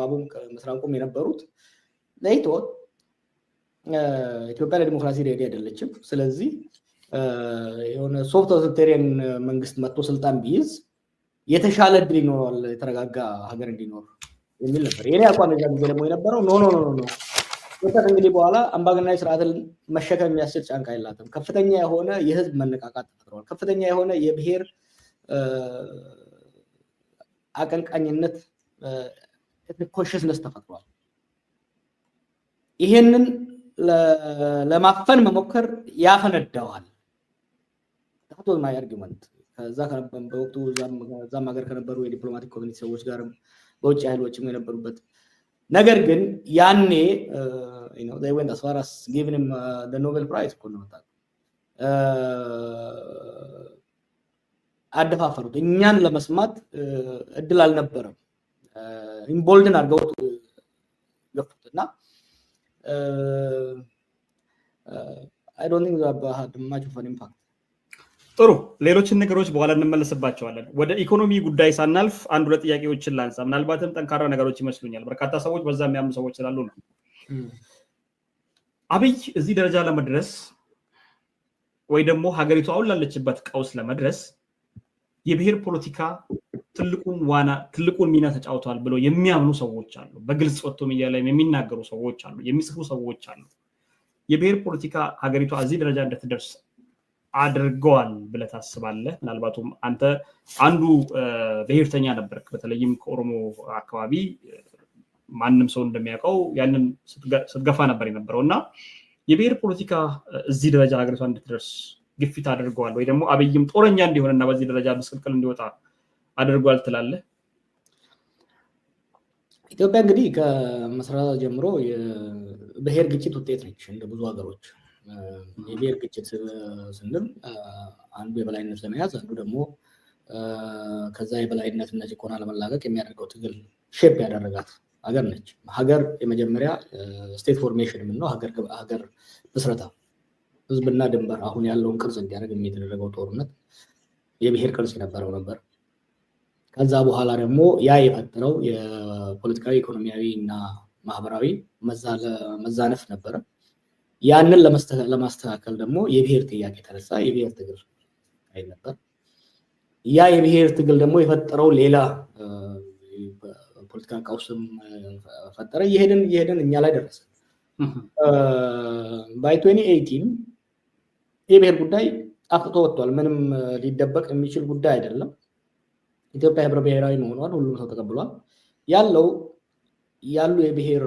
አቡም መስራቁም የነበሩት ለይቶ ኢትዮጵያ ለዲሞክራሲ ሬዲ አይደለችም ስለዚህ የሆነ ሶፍት ኦቶሪቴሪያን መንግስት መጥቶ ስልጣን ቢይዝ የተሻለ እድል ይኖራል የተረጋጋ ሀገር እንዲኖር የሚል ነበር የኔ አቋም እዛ ጊዜ ደግሞ የነበረው ኖ እንግዲህ በኋላ አምባገነናዊ ስርዓትን መሸከም የሚያስችል ጫንቃ የላትም ከፍተኛ የሆነ የህዝብ መነቃቃት ተፈጥሯል ከፍተኛ የሆነ የብሔር አቀንቃኝነት ኮንሽስነስ ተፈጥሯል ይሄንን ለማፈን መሞከር ያፈነዳዋል ታቶ ማይ አርጊመንት ከዛ በወቅቱ ዛም ሀገር ከነበሩ የዲፕሎማቲክ ኮሚኒቲ ሰዎች ጋርም በውጭ ኃይሎችም የነበሩበት ነገር ግን ያኔ they went as far as giving him the Nobel Prize እኮ ነው ማለት አደፋፈሩት እኛን ለመስማት እድል አልነበረም ኢምቦልድን አድርገው ገፉትና I don't think that had much of an impact ጥሩ ሌሎችን ነገሮች በኋላ እንመለስባቸዋለን ወደ ኢኮኖሚ ጉዳይ ሳናልፍ አንድ ሁለት ጥያቄዎችን ላንሳ ምናልባትም ጠንካራ ነገሮች ይመስሉኛል በርካታ ሰዎች በዛ የሚያምኑ ሰዎች ስላሉ ነው አብይ እዚህ ደረጃ ለመድረስ ወይ ደግሞ ሀገሪቱ አሁን ላለችበት ቀውስ ለመድረስ የብሔር ፖለቲካ ትልቁን ሚና ተጫውቷል ብለው የሚያምኑ ሰዎች አሉ በግልጽ ወጥቶ ሚዲያ ላይ የሚናገሩ ሰዎች አሉ የሚጽፉ ሰዎች አሉ የብሔር ፖለቲካ ሀገሪቱ እዚህ ደረጃ እንደተደርስ አድርገዋል ብለህ ታስባለህ ምናልባቱም አንተ አንዱ ብሔርተኛ ነበርክ በተለይም ከኦሮሞ አካባቢ ማንንም ሰው እንደሚያውቀው ያንን ስትገፋ ነበር የነበረውና የብሔር ፖለቲካ እዚህ ደረጃ ሀገሪቷ እንድትደርስ ግፊት አድርገዋል ወይ ደግሞ አብይም ጦረኛ እንዲሆንና በዚህ ደረጃ መስቀልቀል እንዲወጣ አድርጓል ትላለህ ኢትዮጵያ እንግዲህ ከመስራታ ጀምሮ የብሔር ግጭት ውጤት ነች እንደ ብዙ ሀገሮች የብሔር ግጭት ስንል አንዱ የበላይነት ለመያዝ አንዱ ደግሞ ከዛ የበላይነትና ጭቆና ለመላቀቅ የሚያደርገው ትግል ሼፕ ያደረጋት ሀገር ነች ሀገር የመጀመሪያ ስቴት ፎርሜሽን ምን ነው ሀገር መስረታ ህዝብና ድንበር አሁን ያለውን ቅርጽ እንዲያደርግ የሚደረገው ጦርነት የብሔር ቅርጽ የነበረው ነበር ከዛ በኋላ ደግሞ ያ የፈጠረው የፖለቲካዊ ኢኮኖሚያዊ እና ማህበራዊ መዛነፍ ነበር ያንን ለማስተካከል ደግሞ የብሔር ጥያቄ ተነሳ የብሔር ትግል አይነበር ያ የብሔር ትግል ደግሞ የፈጠረው ሌላ ፖለቲካ ቀውስም ፈጠረ ይሄድን እኛ ላይ ደረሰ by 2018 የብሔር ጉዳይ አፍጥቶ ወጥቷል ምንም ሊደበቅ የሚችል ጉዳይ አይደለም ኢትዮጵያ ህብረ ብሔራዊ መሆኗን ሁሉም ሰው ተቀብሏል ያሉ የብሔር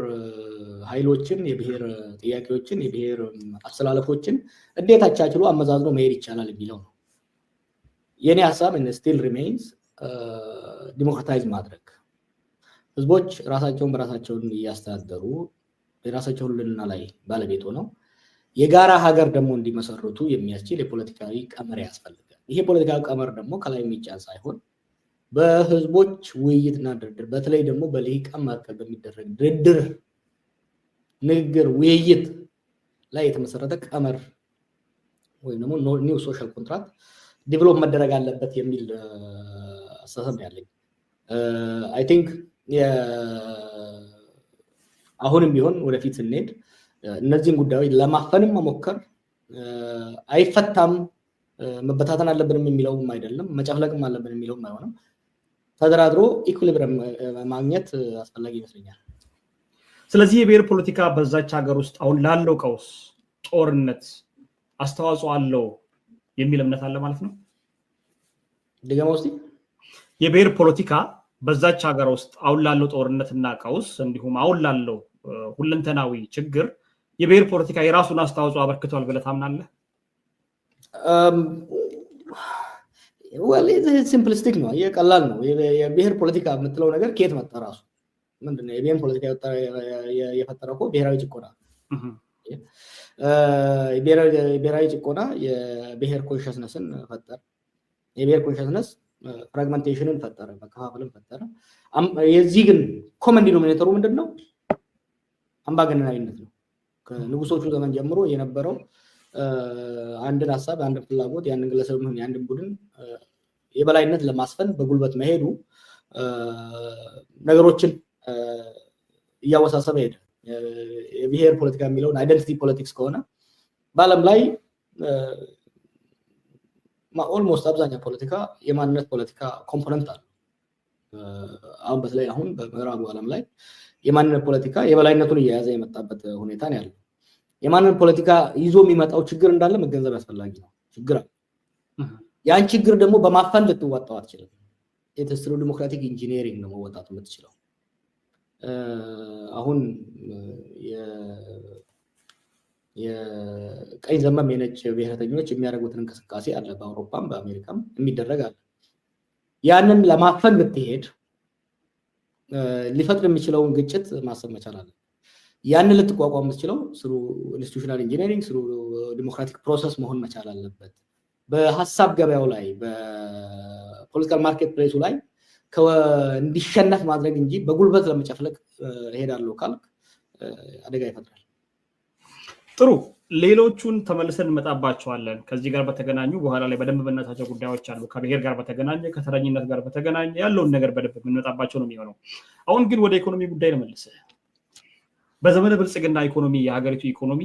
ኃይሎችን የብሔር ጥያቄዎችን የብሔር አስተላለፎችን እንዴት አቻችሎ አመዛዝኖ መሄድ ይቻላል የሚለው ነው የኔ ሐሳብ and still remains ዲሞክራታይዝ ማድረግ ህዝቦች ራሳቸውን በራሳቸውን ያስተዳደሩ የራሳቸው ሁሉና ላይ ባለቤት ሆነው የጋራ ሀገር ደግሞ እንዲመሰርቱ የሚያስችል የፖለቲካዊ ቀመር ያስፈልጋል ይሄ ፖለቲካዊ ቀመር ደግሞ ከላይ የሚጫን ሳይሆን በህዝቦች ውይይትና ድርድር በተለይ ደግሞ በልሂቃን መካከል በሚደረግ ድርድር ንግግር ውይይት ላይ የተመሰረተ ቀመር ወይ ደግሞ ኒው ሶሻል ኮንትራክት ዲቨሎፕ መደረግ አለበት የሚል አስተሳሰብ ያለኝ አይ ቲንክ አሁንም ቢሆን ወደፊት ስንሄድ እነዚህን ጉዳዮች ለማፈንም መሞከር አይፈታም መበታተን አለብንም የሚለውም አይደለም መጨፍለቅም አለብን የሚለውም አይሆንም ተደራድሮ ኢኩሊብሪየም ማግኘት አስፈላጊ ይመስለኛል ስለዚህ የብሔር ፖለቲካ በዛች ሀገር ውስጥ አሁን ላለው ቀውስ ጦርነት አስተዋጽኦ አለው የሚል እምነት አለ ማለት ነው ደጋማው እስቲ የብሔር ፖለቲካ በዛች ሀገር ውስጥ አሁን ላለው ጦርነትና ቀውስ እንዲሁም አሁን ላለው ሁለንተናዊ ችግር የብሔር ፖለቲካ የራሱን አስተዋጽኦ አበርክቷል ብለህ ታምናለህ well it's simplistic ነው የቀላል ነው የብሔር ፖለቲካ የምትለው ነገር ከየት መጣ ራሱ ምንድነው የብሔር ፖለቲካ የፈጠረው እኮ ብሔራዊ ጭቆና ብሔራዊ ጭቆና የብሔር ኮንሽስነስን ፈጠረ የብሔር ኮንሽስነስ ፍራግመንቴሽንን ፈጠረ መከፋፈልን ፈጠረ የዚህ ግን ኮመን ዲኖሚኔተሩ ምንድነው አምባገነናዊነት ነው ከንጉሶቹ ዘመን ጀምሮ የነበረው አንድን ሐሳብ አንድን ፍላጎት ያንን ግለሰብ ነው ያንን ቡድን የበላይነት ለማስፈን በጉልበት መሄዱ ነገሮችን እያወሳሰበ ሄደ። የብሔር ፖለቲካ የሚለውን አይደንቲቲ ፖለቲክስ ከሆነ በዓለም ላይ ኦልሞስት አብዛኛው ፖለቲካ የማንነት ፖለቲካ ኮምፖነንት አለ። አሁን በተለይ አሁን በምዕራቡ ዓለም ላይ የማንነት ፖለቲካ የበላይነቱን እየያዘ የመጣበት ሁኔታ ነው ያለው። የማንነት ፖለቲካ ይዞ የሚመጣው ችግር እንዳለ መገንዘብ ያስፈልጋል ነው። ችግር ያን ችግር ደግሞ በማፈን ልትወጣው አትችልም። የተስሩ ዲሞክራቲክ ኢንጂነሪንግ ነው መወጣት የምትችለው። አሁን የቀኝ ዘመም የነጭ ብሔረተኞች የሚያደርጉትን እንቅስቃሴ አለ፣ በአውሮፓም በአሜሪካም የሚደረግ አለ። ያንን ለማፈን ብትሄድ ሊፈጥር የሚችለውን ግጭት ማሰብ መቻል አለ። ያንን ልትቋቋም የምትችለው ስሩ ኢንስቲቱሽናል ኢንጂነሪንግ ስሩ ዲሞክራቲክ ፕሮሰስ መሆን መቻል አለበት። በሀሳብ ገበያው ላይ በፖለቲካል ማርኬት ፕሌሱ ላይ እንዲሸነፍ ማድረግ እንጂ በጉልበት ለመጨፍለቅ ሄዳለሁ ካልክ አደጋ ይፈጥራል። ጥሩ፣ ሌሎቹን ተመልሰን እንመጣባቸዋለን። ከዚህ ጋር በተገናኙ በኋላ ላይ በደንብ የምናነሳቸው ጉዳዮች አሉ። ከብሔር ጋር በተገናኘ ከተረኝነት ጋር በተገናኘ ያለውን ነገር በደንብ የምንመጣባቸው ነው የሚሆነው። አሁን ግን ወደ ኢኮኖሚ ጉዳይ ልመልስህ። በዘመነ ብልጽግና ኢኮኖሚ የሀገሪቱ ኢኮኖሚ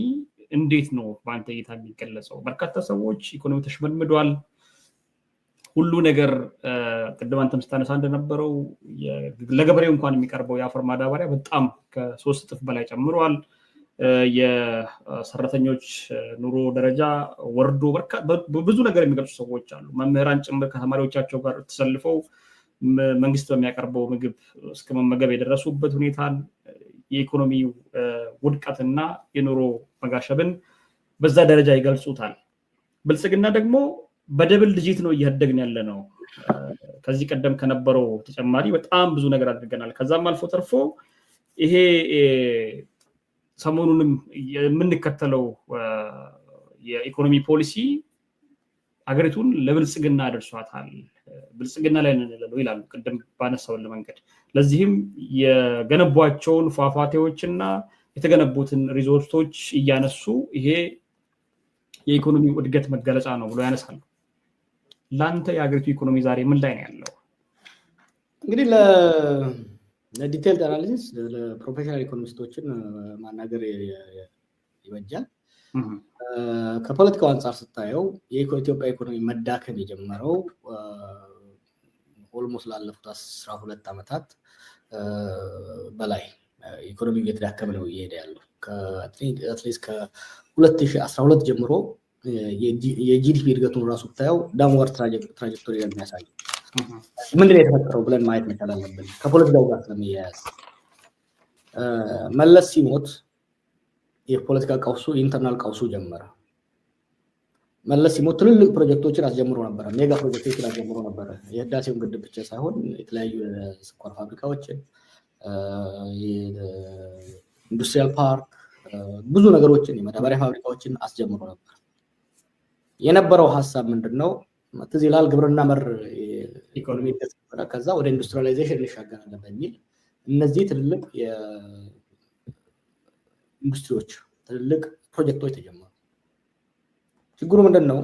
እንዴት ነው በአንተ እይታ የሚገለጸው? በርካታ ሰዎች ኢኮኖሚ ተሽመድምዷል፣ ሁሉ ነገር ቅድም አንተም ስታነሳ እንደነበረው ለገበሬው እንኳን የሚቀርበው የአፈር ማዳበሪያ በጣም ከ3 እጥፍ በላይ ጨምሯል። የሰራተኞች ኑሮ ደረጃ ወርዶ ብዙ ነገር የሚገልጹ ሰዎች አሉ። መምህራን ጭምር ከተማሪዎቻቸው ጋር ተሰልፈው መንግስት በሚያቀርበው ምግብ እስከ መመገብ የደረሱበት ሁኔታን የኢኮኖሚው ውድቀትና የኑሮ መጋሸብን በዛ ደረጃ ይገልጹታል። ብልጽግና ደግሞ በደብል ዲጂት ነው እያደግን ያለ ነው። ከዚህ ቀደም ከነበረው ተጨማሪ በጣም ብዙ ነገር አድርገናል። ከዛም አልፎ ተርፎ ይሄ ሰሞኑንም የምንከተለው የኢኮኖሚ ፖሊሲ ሀገሪቱን ለብልጽግና አደርሷታል። ብልጽግና ላይ ነው ይላሉ ቅድም ባነሳውን መንገድ። ለዚህም የገነቧቸውን ፏፏቴዎችና የተገነቡትን ሪዞርቶች እያነሱ ይሄ የኢኮኖሚ እድገት መገለጫ ነው ብሎ ያነሳሉ። ለአንተ የሀገሪቱ ኢኮኖሚ ዛሬ ምን ላይ ነው ያለው? እንግዲህ ለዲቴይልድ አናሊሲስ ለፕሮፌሽናል ኢኮኖሚስቶችን ማናገር ይበጃል። ከፖለቲካው አንጻር ስታየው የኢትዮጵያ ኢኮኖሚ መዳከም የጀመረው ኦልሞስት ላለፉት 12 ዓመታት በላይ ኢኮኖሚ እየተዳከመ ነው እየሄደ ያለው። አትሊስት ከ2012 ጀምሮ የጂዲፒ እድገቱን ራሱ ብታየው ዳውንዋርድ ትራጀክቶሪ የሚያሳይ ምንድን ነው የተፈጠረው ብለን ማየት መቻል አለብን። ከፖለቲካው ጋር ስለሚያያዝ መለስ ሲሞት የፖለቲካ ቀውሱ ኢንተርናል ቀውሱ ጀመረ። መለስ ሲሞት ትልልቅ ፕሮጀክቶችን አስጀምሮ ነበረ፣ ሜጋ ፕሮጀክቶችን አስጀምሮ ነበረ። የህዳሴውን ግድብ ብቻ ሳይሆን የተለያዩ ስኳር ፋብሪካዎችን፣ ኢንዱስትሪያል ፓርክ፣ ብዙ ነገሮችን የማዳበሪያ ፋብሪካዎችን አስጀምሮ ነበር። የነበረው ሀሳብ ምንድነው? ትዝ ይላል ግብርና መር ኢኮኖሚ ተሰራ፣ ከዛ ወደ ኢንዱስትሪያላይዜሽን እንሻገራለን በሚል እነዚህ ትልልቅ ኢንዱስትሪዎች ትልልቅ ፕሮጀክቶች ተጀመሩ። ችግሩ ምንድነው?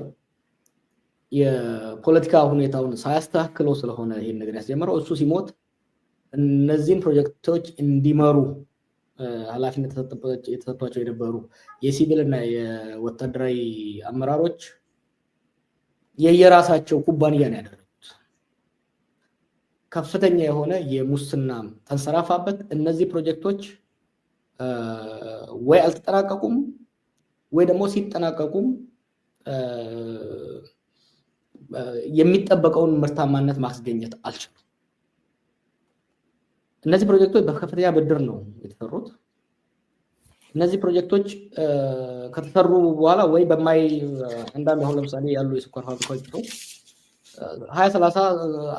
የፖለቲካ ሁኔታውን ሳያስተካክለው ስለሆነ ይሄን ነገር ያስጀመረው። እሱ ሲሞት እነዚህን ፕሮጀክቶች እንዲመሩ ኃላፊነት የተሰጥቷቸው የነበሩ የሲቪል እና የወታደራዊ አመራሮች የየራሳቸው ኩባንያ ነው ያደረጉት። ከፍተኛ የሆነ የሙስና ተንሰራፋበት። እነዚህ ፕሮጀክቶች ወይ አልተጠናቀቁም ወይ ደግሞ ሲጠናቀቁም የሚጠበቀውን ምርታማነት ማስገኘት አልቻሉም። እነዚህ ፕሮጀክቶች በከፍተኛ ብድር ነው የተሰሩት። እነዚህ ፕሮጀክቶች ከተሰሩ በኋላ ወይ አንዳንድ አሁን ለምሳሌ ያሉ የስኳር ፋብሪካዎች ነው 20 30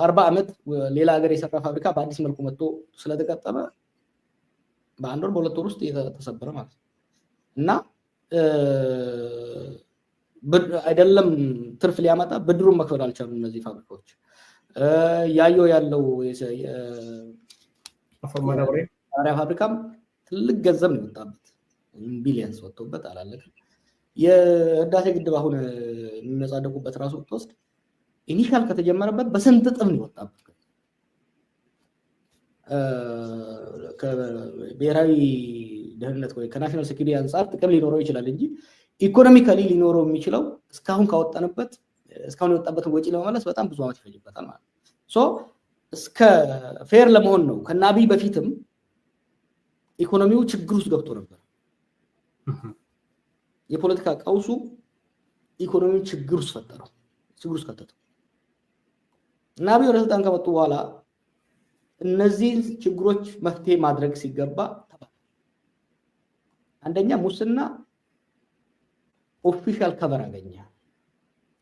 40 ዓመት ሌላ ሀገር የሰራ ፋብሪካ በአዲስ መልኩ መጥቶ ስለተቀጠመ በአንድ ወር በሁለት ወር ውስጥ የተሰበረ ማለት ነው። እና አይደለም ትርፍ ሊያመጣ ብድሩን መክፈል አልቻሉም እነዚህ ፋብሪካዎች። ያለው ማዳበሪያ ፋብሪካም ትልቅ ገንዘብ ነው የወጣበት፣ ቢሊየንስ ወጥቶበት አላለቀም። የህዳሴ ግድብ አሁን የሚመጻደቁበት ራሱ ብትወስድ ኢኒሻል ከተጀመረበት በስንት እጥፍ ነው የወጣበት። ከብሔራዊ ደህንነት ወይ ከናሽናል ሴኩሪቲ አንጻር ጥቅም ሊኖረው ይችላል እንጂ ኢኮኖሚካሊ ሊኖረው የሚችለው እስካሁን የወጣበትን ወጪ ለመመለስ በጣም ብዙ ዓመት ይፈጅበታል ማለት ነው። ሶ እስከ ፌር ለመሆን ነው ከአብይ በፊትም ኢኮኖሚው ችግር ውስጥ ገብቶ ነበር። የፖለቲካ ቀውሱ ኢኮኖሚው ችግር ውስጥ ፈጠረው፣ ችግር ውስጥ ከተተው እና አብይ ወደ ስልጣን ከመጡ በኋላ እነዚህ ችግሮች መፍትሄ ማድረግ ሲገባ አንደኛ ሙስና ኦፊሻል ከቨር አገኘ፣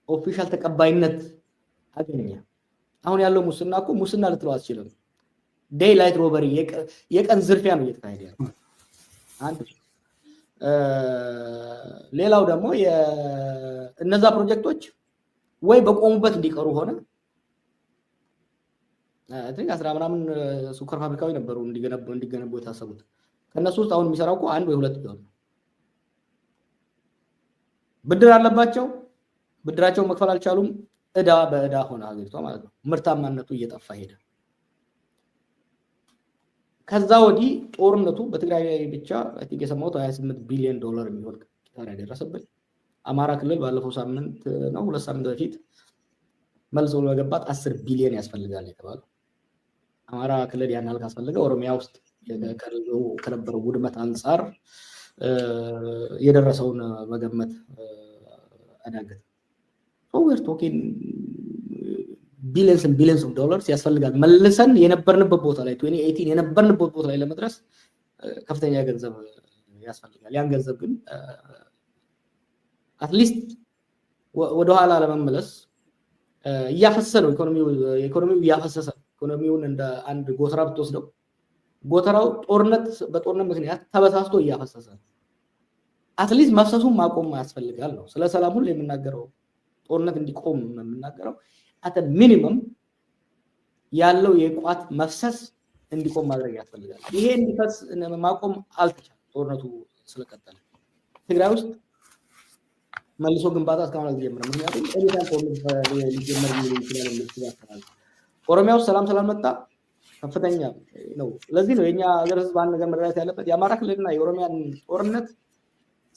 ኦፊሻል ተቀባይነት አገኘ። አሁን ያለው ሙስና እኮ ሙስና ልትለው አትችልም። ዴይ ላይት ሮበሪ የቀን ዝርፊያ ነው እየተካሄደ ያለው አንድ። ሌላው ደግሞ እነዛ ፕሮጀክቶች ወይ በቆሙበት እንዲቀሩ ሆነ። አስራ ምናምን ስኳር ፋብሪካዎች ነበሩ እንዲገነቡ የታሰቡት። ከነሱ ውስጥ አሁን የሚሰራው እኮ አንድ ወይ ሁለት ቢሆን ነው። ብድር አለባቸው፣ ብድራቸውን መክፈል አልቻሉም። እዳ በእዳ ሆነ ሀገሪቷ ማለት ነው። ምርታማነቱ እየጠፋ ሄደ። ከዛ ወዲህ ጦርነቱ በትግራይ ላይ ብቻ የሰማሁት $28 ቢሊዮን የሚሆን ኪሳራ ያደረሰበት። አማራ ክልል ባለፈው ሳምንት ነው 2 ሳምንት በፊት መልሶ ለመገንባት 10 ቢሊዮን ያስፈልጋል የተባለው። አማራ ክልል ያን ያህል ካስፈልገ ኦሮሚያ ውስጥ ከነበረው ውድመት አንጻር የደረሰውን መገመት አዳገት። ኦቨር ቶኪን ቢሊየንስ ኦፍ ዶላርስ ያስፈልጋል መልሰን የነበርንበት ቦታ ላይ 2018 የነበርንበት ቦታ ላይ ለመድረስ ከፍተኛ ገንዘብ ያስፈልጋል። ያን ገንዘብ ግን አትሊስት ወደኋላ ለመመለስ እያፈሰሰ ነው። ኢኮኖሚው እያፈሰሰ፣ ኢኮኖሚውን እንደ አንድ ጎተራ ብትወስደው ጎተራው በጦርነት ምክንያት ተበሳስቶ እያፈሰሰ ነው። አትሊስት መፍሰሱን ማቆም ያስፈልጋል ነው። ስለ ሰላም ሁሉ የምናገረው ጦርነት እንዲቆም የምናገረው አተ ሚኒመም ያለው የቋት መፍሰስ እንዲቆም ማድረግ ያስፈልጋል። ይሄ እንዲፈስ ማቆም አልተቻለም ጦርነቱ ስለቀጠለ። ትግራይ ውስጥ መልሶ ግንባታ እስካሁን አልተጀመረም። ምክንያቱም ኤሊታል ጦርነት ሊጀመር ይችላል። ኦሮሚያ ውስጥ ሰላም ስላልመጣ ከፍተኛ ነው። ለዚህ ነው የኛ ሀገር ህዝብ አንድ ነገር መረዳት ያለበት፣ የአማራ ክልልና የኦሮሚያን ጦርነት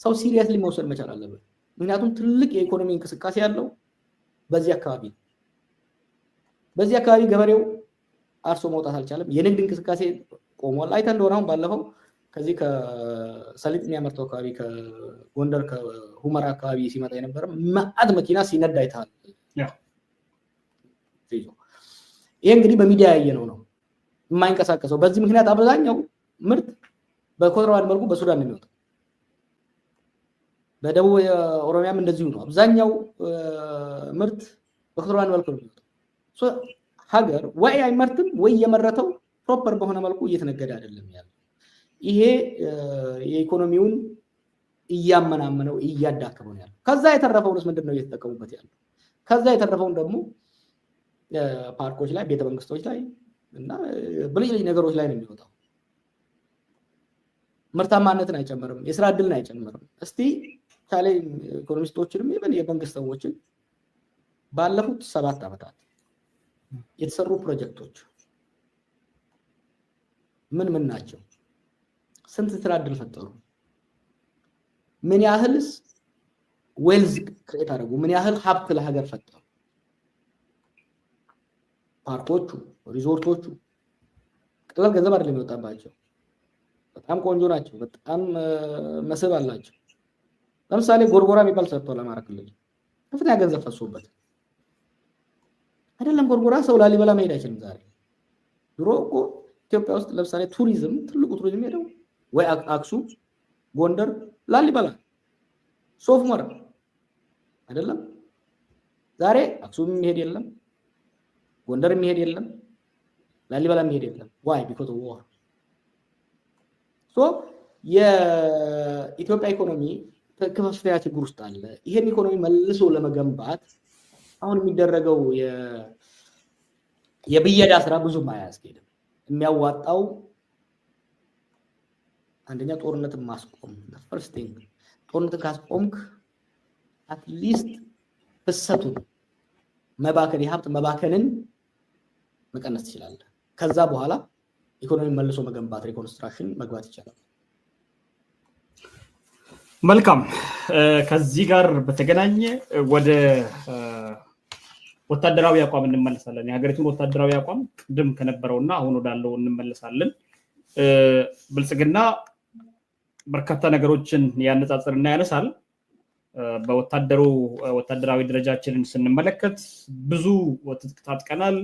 ሰው ሲሪየስሊ መውሰድ መቻል አለበት። ምክንያቱም ትልቅ የኢኮኖሚ እንቅስቃሴ ያለው በዚህ አካባቢ ነው። በዚህ አካባቢ ገበሬው አርሶ መውጣት አልቻለም። የንግድ እንቅስቃሴ ቆሟል። አይተህ እንደሆነ አሁን ባለፈው ከዚህ ከሰሊጥ የሚያመርተው አካባቢ ከጎንደር ከሁመራ አካባቢ ሲመጣ የነበረ መዓት መኪና ሲነዳ አይተሃል። ይሄ እንግዲህ በሚዲያ ያየነው ነው የማይንቀሳቀሰው። በዚህ ምክንያት አብዛኛው ምርት በኮንትሮባንድ መልኩ በሱዳን ነው የሚወጣው። በደቡብ ኦሮሚያም እንደዚሁ ነው። አብዛኛው ምርት በኮንትሮባንድ መልኩ ነው የሚወጣው። ሀገር ወይ አይመርትም ወይ የመረተው ፕሮፐር በሆነ መልኩ እየተነገደ አይደለም ያለው። ይሄ የኢኮኖሚውን እያመናመነው እያዳከመው ነው ያለው። ከዛ የተረፈውንስ ምንድነው እየተጠቀሙበት ያለው? ከዛ የተረፈውን ደግሞ ፓርኮች ላይ፣ ቤተ መንግስቶች ላይ እና በልዩ ነገሮች ላይ ነው የሚወጣው። ምርታማነትን አይጨምርም፣ የስራ እድልን አይጨምርም። እስቲ ካለ ኢኮኖሚስቶችንም የመንግስት ሰዎችን ባለፉት 7 ዓመታት የተሰሩ ፕሮጀክቶች ምን ምን ናቸው? ስንት ስራ እድል ፈጠሩ? ምን ያህልስ ዌልዝ ክሬት አደረጉ? ምን ያህል ሀብት ለሀገር ፈጠሩ? ፓርኮቹ፣ ሪዞርቶቹ ቀላል ገንዘብ አይደለም የሚወጣባቸው። በጣም ቆንጆ ናቸው። በጣም መስህብ አላቸው። ለምሳሌ ጎርጎራ የሚባል ሰርቷል አማራ ክልል ከፍተኛ ገንዘብ ፈሶበት አይደለም። ጎርጎራ ሰው ላሊበላ መሄድ አይችልም ዛሬ። ድሮ እኮ ኢትዮጵያ ውስጥ ለምሳሌ ቱሪዝም ትልቁ ቱሪዝም ሄደው ወይ አክሱም፣ ጎንደር፣ ላሊበላ፣ ሶፍ ዑመር አይደለም። ዛሬ አክሱም የሚሄድ የለም፣ ጎንደር የሚሄድ የለም፣ ላሊበላ የሚሄድ የለም። ዋይ ቢኮዝ ኦፍ ዋር። ሶ የኢትዮጵያ ኢኮኖሚ ከፍተኛ ችግር ውስጥ አለ። ይሄን ኢኮኖሚ መልሶ ለመገንባት አሁን የሚደረገው የብየዳ ስራ ብዙም አያስኬድም። የሚያዋጣው አንደኛ ጦርነትን ማስቆም። ፈርስት ቲንግ ጦርነትን ካስቆምክ አትሊስት ፍሰቱን የሀብት መባከንን መቀነስ ትችላለህ። ከዛ በኋላ ኢኮኖሚ መልሶ መገንባት ሪኮንስትራክሽን መግባት ይቻላል። መልካም። ከዚህ ጋር በተገናኘ ወደ ወታደራዊ አቋም እንመለሳለን። የሀገሪቱን ወታደራዊ አቋም ቅድም ከነበረውና አሁን ወዳለው እንመለሳለን። ብልጽግና በርካታ ነገሮችን ያነጻጽርና ያነሳል። ወታደራዊ ደረጃችንን ስንመለከት ብዙ ትጥቅ ታጥቀናል፣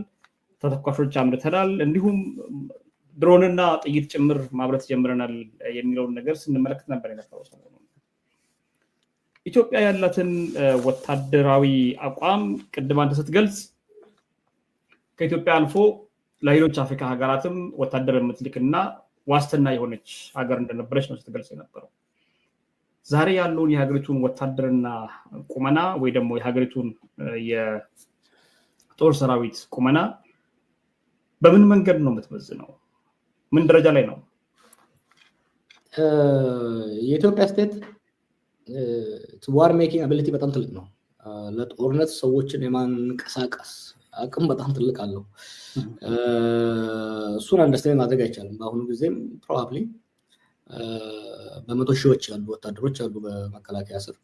ተተኳሾች አምርተናል፣ እንዲሁም ድሮንና ጥይት ጭምር ማምረት ጀምረናል የሚለውን ነገር ስንመለከት ነበር የነበረው ሰሞኑን። ኢትዮጵያ ያላትን ወታደራዊ አቋም ቅድም አንተ ስትገልጽ ከኢትዮጵያ አልፎ ለሌሎች አፍሪካ ሀገራትም ወታደር የምትልክና ዋስትና የሆነች ሀገር እንደነበረች ነው ስትገልጽ የነበረው። ዛሬ ያለውን የሀገሪቱን ወታደርና ቁመና ወይ ደግሞ የሀገሪቱን የጦር ሰራዊት ቁመና በምን መንገድ ነው የምትመዝነው? ምን ደረጃ ላይ ነው? የኢትዮጵያ ስቴት ዋር ሜኪንግ አቢሊቲ በጣም ትልቅ ነው። ለጦርነት ሰዎችን የማንቀሳቀስ አቅም በጣም ትልቅ አለው። እሱን አንደርስታንድ ማድረግ አይቻልም። በአሁኑ ጊዜም ፕሮባብሊ በመቶ ሺዎች ያሉ ወታደሮች አሉ በመከላከያ ስር።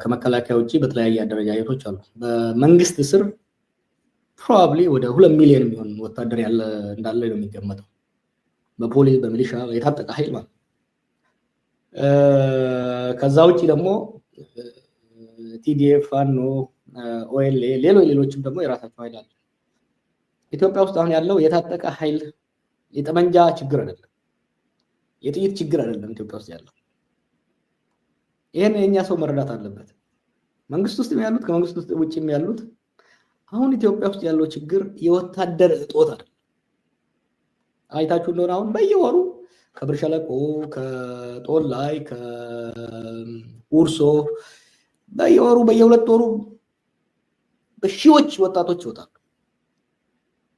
ከመከላከያ ውጭ በተለያየ አደረጃጀቶች አሉ። በመንግስት ስር ፕሮባብሊ ወደ 2 ሚሊዮን የሚሆን ወታደር እንዳለ ነው የሚገመተው። በፖሊስ በሚሊሻ የታጠቀ ኃይል ማለት። ከዛ ውጭ ደግሞ ቲዲኤፍ፣ ፋኖ፣ ኦኤልኤ ሌሎችም ደግሞ የራሳቸው ኃይል አለ። ኢትዮጵያ ውስጥ አሁን ያለው የታጠቀ ኃይል የጠመንጃ ችግር አይደለም፣ የጥይት ችግር አይደለም ኢትዮጵያ ውስጥ ያለው። ይሄን የኛ ሰው መረዳት አለበት። መንግስት ውስጥ ያሉት ከመንግስት ውስጥ ውጭም ያሉት አሁን ኢትዮጵያ ውስጥ ያለው ችግር የወታደር እጦት አይደለም። አይታችሁ እንደሆነ አሁን በየወሩ ከብር ሸለቆ፣ ከጦል ላይ፣ ከኡርሶ በየወሩ በየሁለት ወሩ በሺዎች ወጣቶች ይወጣሉ።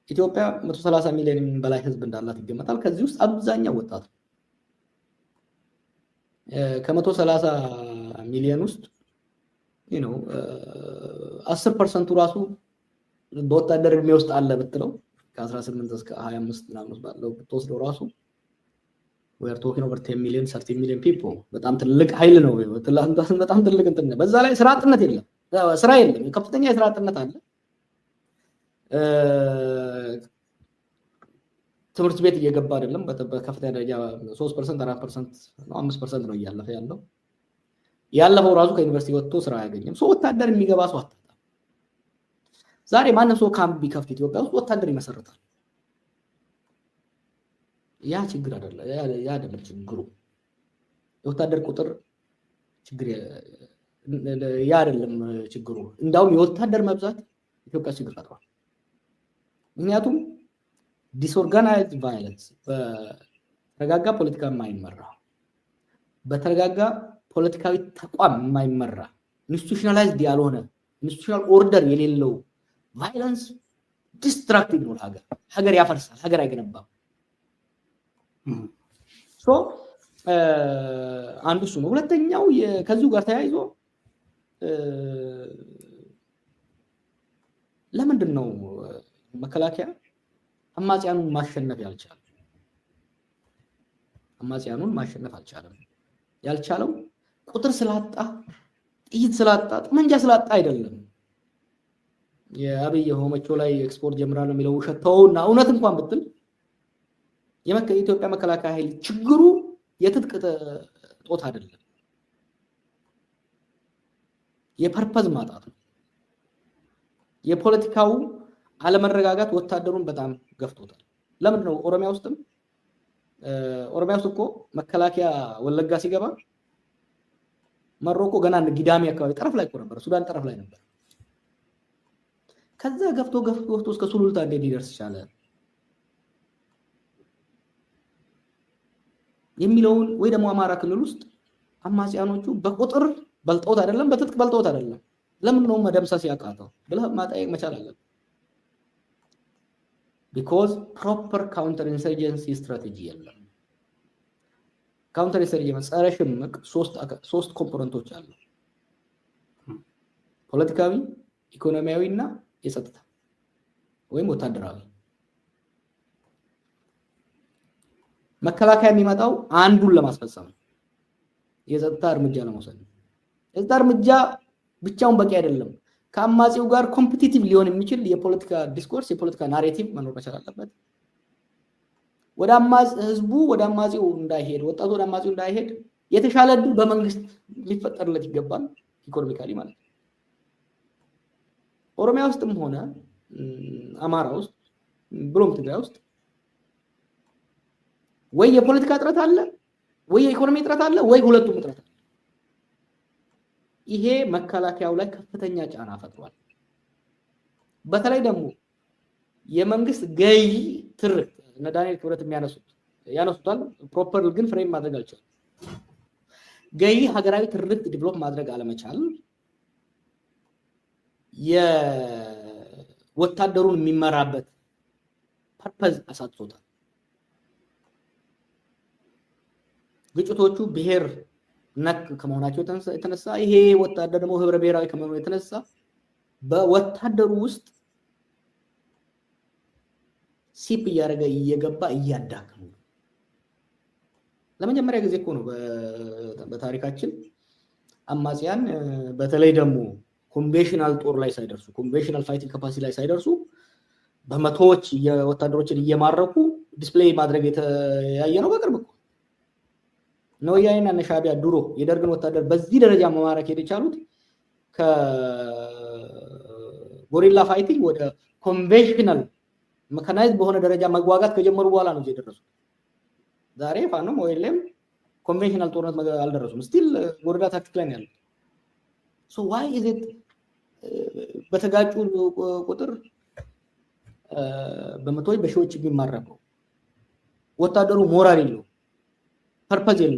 ኢትዮጵያ 130 ሚሊዮን በላይ ህዝብ እንዳላት ይገመታል። ከዚህ ውስጥ አብዛኛው ወጣት ነው። ከ130 ሚሊዮን ውስጥ 10% ራሱ በወታደር እድሜ ውስጥ አለ ብትለው ከ18 እስከ 25 ምናምን ባለው ብትወስደው ራሱ we are talking over 10 million 30 million people። በጣም ትልቅ ኃይል ነው። በጣም ትልቅ እንትን ነው። በዛ ላይ ስራ አጥነት የለም፣ ስራ የለም። ከፍተኛ የስራ አጥነት አለ። ትምህርት ቤት እየገባ አይደለም። በከፍተኛ ደረጃ 3% 4% ነው 5% ነው እያለፈ ያለው። ያለፈው ራሱ ከዩኒቨርሲቲ ወጥቶ ስራ አያገኝም። ሰው ወታደር የሚገባ ሰው አጣጣ። ዛሬ ማንም ሰው ካምፕ ቢከፍት ኢትዮጵያ ውስጥ ወታደር ይመሰርታል። ያ ችግር አይደለም፣ ያ አይደለም ችግሩ። የወታደር ቁጥር ችግር ያ አይደለም ችግሩ። እንዳውም የወታደር መብዛት ኢትዮጵያ ችግር ፈጥሯል። ምክንያቱም ዲስኦርጋናይዝድ ቫዮለንስ፣ በተረጋጋ ፖለቲካ የማይመራ በተረጋጋ ፖለቲካዊ ተቋም የማይመራ ኢንስቲቱሽናላይዝድ ያልሆነ ኢንስቲቱሽናል ኦርደር የሌለው ቫዮለንስ ዲስትራክቲቭ ነው። ሀገር ያፈርሳል፣ ሀገር አይገነባም። አንዱ እሱ ነው። ሁለተኛው ከዚሁ ጋር ተያይዞ ለምንድን ነው መከላከያ አማጽያኑን ማሸነፍ ያልቻለው? አማጽያኑን ማሸነፍ አልቻለም። ያልቻለው ቁጥር ስላጣ፣ ጥይት ስላጣ፣ ጠመንጃ ስላጣ አይደለም። የአብይ ሆመቾ ላይ ኤክስፖርት ጀምራለሁ የሚለው ውሸት ተውና እውነት እንኳን ብትል የኢትዮጵያ መከላከያ ኃይል ችግሩ የትጥቅ ጦት አይደለም፣ የፐርፐዝ ማጣት ነው። የፖለቲካው አለመረጋጋት ወታደሩን በጣም ገፍቶታል። ለምንድን ነው ኦሮሚያ ውስጥ እኮ መከላከያ ወለጋ ሲገባ መሮቆ ገና ጊዳሚ አካባቢ ጠረፍ ላይ ነበር፣ ሱዳን ጠረፍ ላይ ነበር። ከዛ ገፍቶ እስከ ሱሉልታ እንዴት ሊደርስ ይቻለ የሚለውን ወይ ደግሞ አማራ ክልል ውስጥ አማጽያኖቹ በቁጥር በልጠውት አይደለም፣ በትጥቅ በልጠውት አይደለም፣ ለምን ነው መደምሰስ ያቃተው ብለህ ማጠየቅ መቻል አለብህ። ቢኮዝ ፕሮፐር ካውንተር ኢንሰርጀንሲ ስትራቴጂ የለም። ካውንተር ኢንሰርጀንሲ ጸረ ሽምቅ ሶስት ኮምፖነንቶች አሉ፣ ፖለቲካዊ፣ ኢኮኖሚያዊ እና የጸጥታ ወይም ወታደራዊ። መከላከያ የሚመጣው አንዱን ለማስፈጸም ነው፣ የጸጥታ እርምጃ ለመውሰድ ነው። የጸጥታ እርምጃ ብቻውን በቂ አይደለም። ከአማጺው ጋር ኮምፒቲቲቭ ሊሆን የሚችል የፖለቲካ ዲስኮርስ፣ የፖለቲካ ናሬቲቭ መኖር መቻል አለበት። ህዝቡ ወደ አማጺው እንዳይሄድ፣ ወጣቱ ወደ አማጺው እንዳይሄድ የተሻለ እድል በመንግስት ሊፈጠርለት ይገባል፣ ኢኮኖሚካሊ ማለት ነው። ኦሮሚያ ውስጥም ሆነ አማራ ውስጥ ብሎም ትግራይ ውስጥ ወይ የፖለቲካ እጥረት አለ፣ ወይ የኢኮኖሚ እጥረት አለ፣ ወይ ሁለቱም እጥረት አለ። ይሄ መከላከያው ላይ ከፍተኛ ጫና ፈጥሯል። በተለይ ደግሞ የመንግስት ገዢ ትርክት እነ ዳንኤል ክብረት ያነሱታል፣ ፕሮፐር ግን ፍሬም ማድረግ አልቻለም። ገዢ ሀገራዊ ትርክት ዲቨሎፕ ማድረግ አለመቻል የወታደሩን የሚመራበት ፐርፐዝ አሳጥቶታል። ግጭቶቹ ብሔር ነክ ከመሆናቸው የተነሳ ይሄ ወታደር ደግሞ ህብረ ብሔራዊ ከመሆኑ የተነሳ በወታደሩ ውስጥ ሲፕ እያደረገ እየገባ እያዳከሙ ነው። ለመጀመሪያ ጊዜ እኮ ነው በታሪካችን አማጽያን በተለይ ደግሞ ኮንቬንሽናል ጦር ላይ ሳይደርሱ፣ ኮንቬንሽናል ፋይቲንግ ካፓሲቲ ላይ ሳይደርሱ በመቶዎች የወታደሮችን እየማረኩ ዲስፕሌይ ማድረግ የተያየ ነው በቅርብ እኮ ነው። ወያኔና እነ ሻዕቢያ ድሮ የደርግን ወታደር በዚህ ደረጃ መማረክ የቻሉት ከጎሪላ ፋይቲንግ ወደ ኮንቬንሽናል መካናይዝድ በሆነ ደረጃ መዋጋት ከጀመሩ በኋላ ነው የደረሱት። ዛሬ ፋኖም ወይለም ኮንቬንሽናል ጦርነት አልደረሱም። ስቲል ጎሪላ ታክቲክ ላይ ነው ያሉት። ሶ ዋይ ኢዝ ኢት በተጋጩ ቁጥር በመቶዎች በሺዎች የሚማረከው ወታደሩ ሞራል የለው፣ ፐርፐዝ የለው።